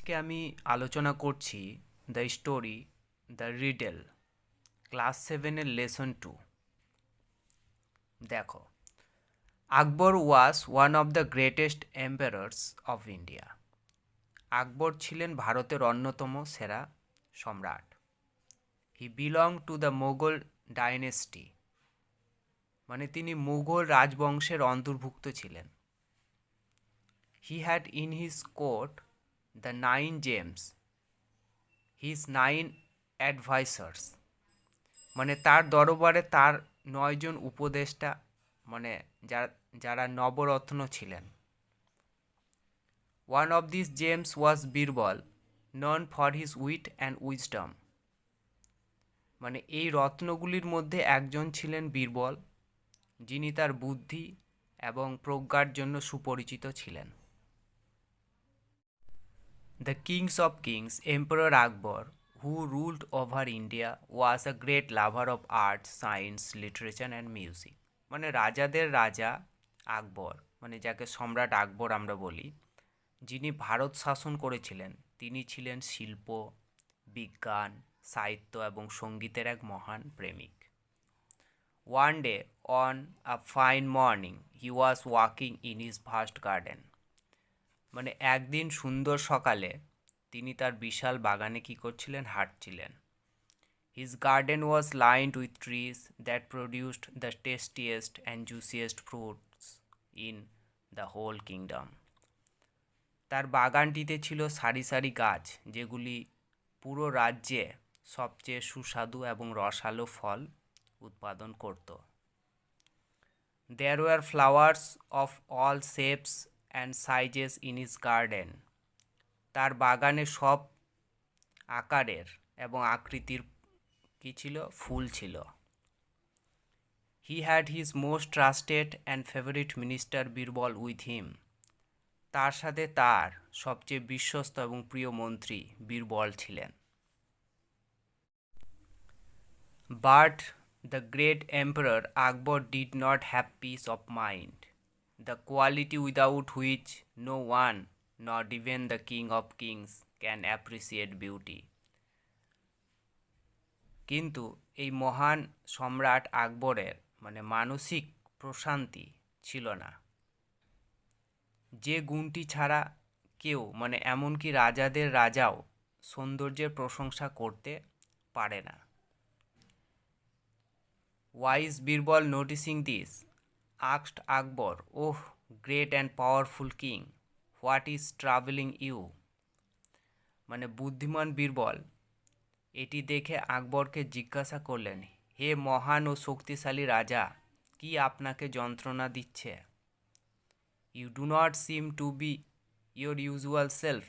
আজকে আমি আলোচনা করছি the story the riddle class 7-এর লেসন 2। দেখো, Akbar was one of the greatest emperors of India. Akbar ছিলেন ভারতের অন্যতম সেরা সম্রাট। He belong to the Mughal dynasty, মানে তিনি মুঘল রাজবংশের অন্তর্ভুক্ত ছিলেন। He had in his court the 9 gems, his 9 advisers, মানে তার দরবারে তার 9 জন উপদেষ্টা, মানে যারা নবরত্ন ছিলেন। One of this James was Birbal, known for his wheat and wisdom, মানে এই রত্নগুলির মধ্যে একজন ছিলেন বীরবল, যিনি তার বুদ্ধি এবং প্রজ্ঞার জন্য সুপরিচিত ছিলেন। The kings of kings, emperor Akbar, who ruled over India, was a great lover of art, science, literature and music. মানে রাজাদের রাজা আকবর, মানে যাকে সম্রাট আকবর আমরা বলি, যিনি ভারত শাসন করেছিলেন, তিনি ছিলেন শিল্প, বিজ্ঞান, সাহিত্য এবং সঙ্গীতের এক মহান প্রেমিক। One day on a fine morning he was walking in his vast garden, মানে একদিন সুন্দর সকালে তিনি তার বিশাল বাগানে কী করছিলেন? হাঁটছিলেন। His garden was lined with trees that produced the tastiest and juiciest fruits in the whole kingdom. তার বাগানটিতে ছিল সারি সারি গাছ, যেগুলি পুরো রাজ্যে সবচেয়ে সুস্বাদু এবং রসালো ফল উৎপাদন করত। There were flowers of all shapes and sizes in his garden, তার বাগানে সব আকারের এবং আকৃতির কী ছিল? ফুল ছিল। He had his most trusted and favourite minister Birbal with him, তার সাথে তার সবচেয়ে বিশ্বস্ত এবং প্রিয় মন্ত্রী বীরবল ছিলেন। But the great emperor Akbar did not have peace of mind, the quality without which no one, not even the king of kings, can appreciate beauty. কিন্তু এই মহান সম্রাট আকবরের মানে মানসিক প্রশান্তি ছিল না, যে গুণটি ছাড়া কেউ, মানে এমনকি রাজাদের রাজাও সৌন্দর্যের প্রশংসা করতে পারে না। Wise Birbal noticing this asked Akbar, oh great and powerful king, what is troubling you, মানে বুদ্ধিমান বীরবল এটি দেখে আকবরকে জিজ্ঞাসা করলেন, হে মহান ও শক্তিশালী রাজা, কি আপনাকে যন্ত্রণা দিচ্ছে? You do not seem to be your usual self,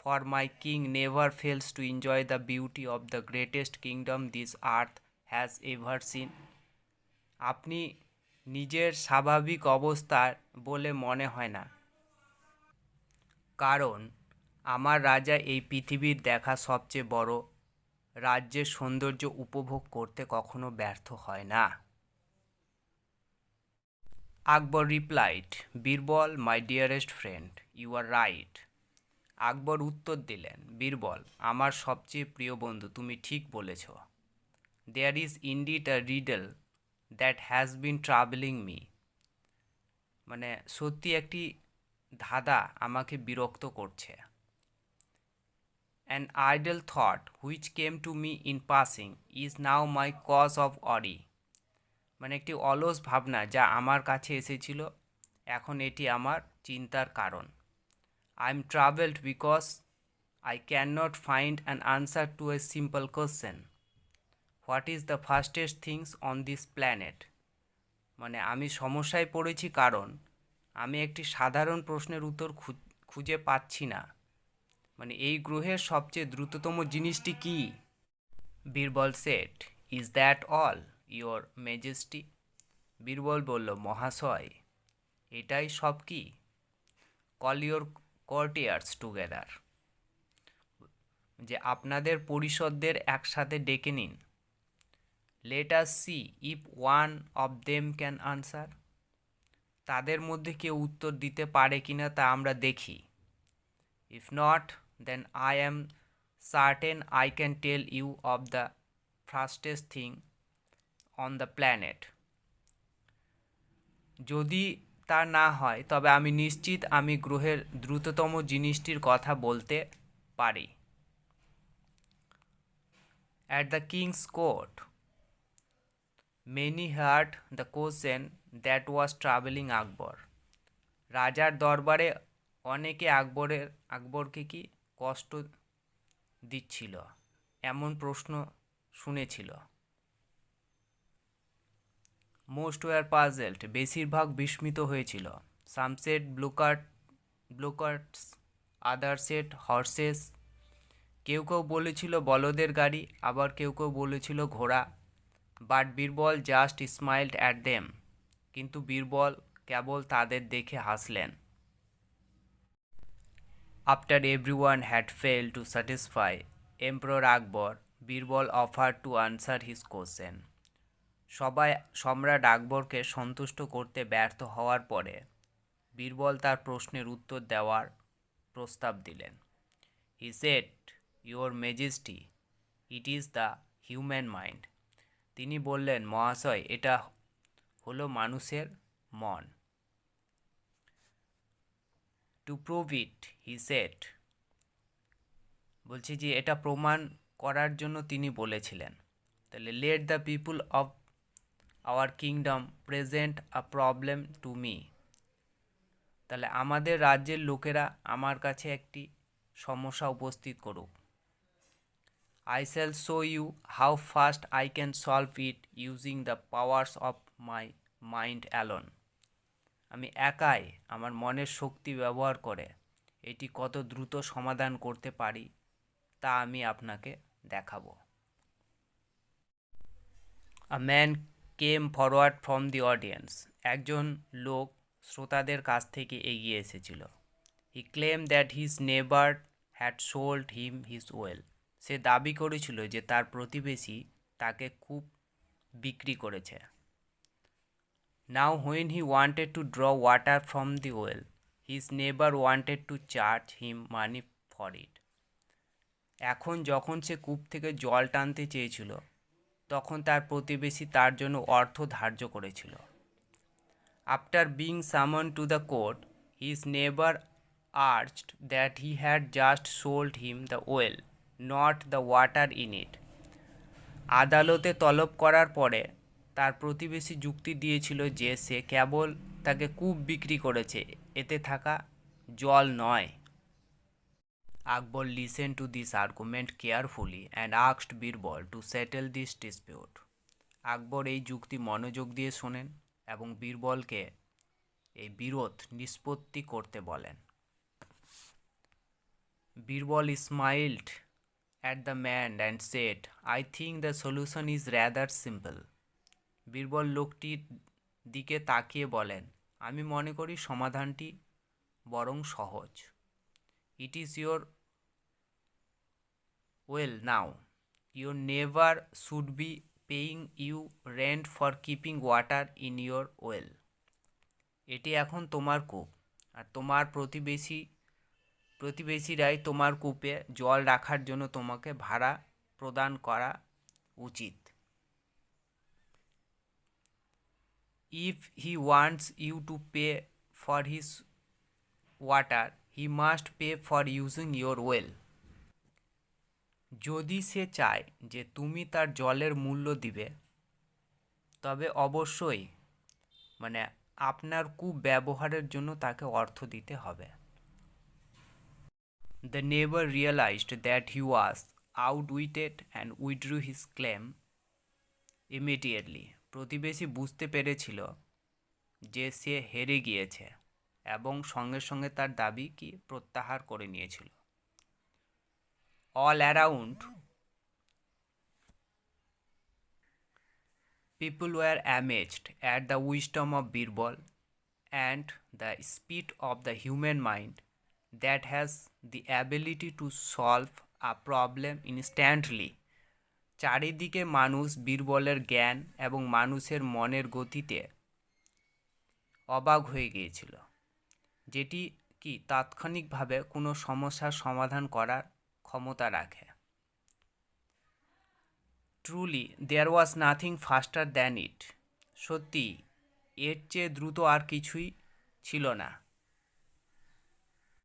for my king never fails to enjoy the beauty of the greatest kingdom this earth has ever seen. আপনি নিজের স্বাভাবিক অবস্থা বলে মনে হয় না, কারণ আমার রাজা এই পৃথিবীর দেখা সবচেয়ে বড় রাজ্যের সৌন্দর্য উপভোগ করতে কখনো ব্যর্থ হয় না। Akbar replied, Birbal my dearest friend, you are right. Akbar উত্তর দিলেন, বীরবল আমার সবচেয়ে প্রিয় বন্ধু, তুমি ঠিক বলেছ। There is indeed a riddle that has been troubling me, মানে সত্যি একটি ধাঁধা আমাকে বিরক্ত করছে। An idle thought which came to me in passing is now my cause of worry, মানে একটি অলস ভাবনা যা আমার কাছে এসেছিল, এখন এটি আমার চিন্তার কারণ। I am troubled because I cannot find an answer to a simple question. What is the fastest things on this planet? মানে আমি সমস্যায় পড়েছি কারণ আমি একটি সাধারণ প্রশ্নের উত্তর খুঁজে পাচ্ছি না, মানে এই গ্রহের সবচেয়ে দ্রুততম জিনিসটি কি? Birbal said, is that all your majesty? Birbal বলল, মহাশয় এটাই সব কি? কল ইয়োর কোর্টিয়ার্স টুগেদার, যে আপনাদের পরিষদদের একসাথে ডেকে নিন। Let us see if one of them can answer, তাদের মধ্যে কেউ উত্তর দিতে পারে কিনা তা আমরা দেখি। If not, then I am certain I can tell you of the fastest thing on the planet. যদি তা না হয় তবে আমি নিশ্চিত আমি গ্রহের দ্রুততম জিনিসটির কথা বলতে পারি। At the king's court, many heard the question that was troubling Akbar. রাজার দরবারে অনেকে আকবরকে কি কষ্ট দিচ্ছিল এমন প্রশ্ন শুনেছিল। মোস্ট ওয়ার পাজেলড, বেশিরভাগ বিস্মিত হয়েছিল। সাম সেড ব্লুকার্টস, আদার সেড হর্সেস, কেউ কেউ বলেছিল বলদের গাড়ি, আবার কেউ কেউ বলেছিল ঘোড়া। But Birbal just smiled at them, কিন্তু বীরবল কেবল তাদের দেখে হাসলেন। After everyone had failed to satisfy emperor Akbar, Birbal offer to answer his question. সবাই সম্রাট আকবরকে সন্তুষ্ট করতে ব্যর্থ হওয়ার পরে বীরবল তার প্রশ্নের উত্তর দেওয়ার প্রস্তাব দিলেন। He said, your majesty, it is the human mind. তিনি বললেন, মহাশয়, এটা হলো মানুষের মন। To prove it, he said, বলছি যে এটা প্রমাণ করার জন্য তিনি বলেছিলেন, তাহলে let the people of our kingdom present a problem to me, তাহলে আমাদের রাজ্যের লোকেরা আমার কাছে একটি সমস্যা উপস্থিত করুক। I shall show you how fast I can solve it using the powers of my mind alone. আমি একাই আমার মনের শক্তি ব্যবহার করে এটি কত দ্রুত সমাধান করতে পারি তা আমি আপনাকে দেখাবো। A man came forward from the audience. একজন লোক শ্রোতাদের কাছ থেকে এগিয়ে এসেছিল। He claimed that his neighbor had sold him his well. সে দাবি করেছিল যে তার প্রতিবেশী তাকে খুব বিক্রি করেছে। Now when he wanted to draw water from the well, his neighbor wanted to charge him money for it. এখন যখন সে কূপ থেকে জল টানতে চেয়েছিল তখন তার প্রতিবেশী তার জন্য অর্থ ধার্য করেছিল। After being summoned to the court, his neighbor urged that he had just sold him the well, not the water in it. আদালতে তলব করার পরে তার প্রতিবেশী যুক্তি দিয়েছিল যে সে কেবল তাকে কূপ বিক্রি করেছে, এতে থাকা জল নয়। আকবর listened to this argument carefully and asked Birbal to settle this dispute. আকবর এই যুক্তি মনোযোগ দিয়ে শোনেন এবং বীরবলকে এই বিরোধ নিষ্পত্তি করতে বলেন। Birbal smiled at the man and said, I think the solution is rather simple. Birbal লোকটির দিকে তাকিয়ে বলেন, আমি মনে করি সমাধানটি বরং সহজ। It is your well now. Your neighbor should be paying you rent for keeping water in your well. এটি এখন তোমার কূপ, আর তোমার প্রতিবেশীরাই তোমার কূপে জল রাখার জন্য তোমাকে ভাড়া প্রদান করা উচিত। If he wants you to pay for his water, he must pay for using your well. যদি সে চায় যে তুমি তার জলের মূল্য দিবে, তবে অবশ্যই আপনার কূপ ব্যবহারের জন্য তাকে অর্থ দিতে হবে। The neighbor realized that he was outwitted and withdrew his claim immediately. প্রতিবেশী বুঝতে পেরেছিল যে সে হেরে গিয়েছে এবং সঙ্গে সঙ্গে তার দাবি কি প্রত্যাহার করে নিয়েছিল। All around, people were amazed at the wisdom of Birbal and the speed of the human mind that has the ability to solve a problem instantly. চারিদিকে মানুষ বীরবলের জ্ঞান এবং মানুষের মনের গতিতে অবাক হয়ে গিয়েছিল, যেটি কি তাৎক্ষণিকভাবে কোনো সমস্যার সমাধান করার ক্ষমতা রাখে। Truly there was nothing faster than it. সত্যি এর চেয়ে দ্রুত আর কিছুই ছিল না।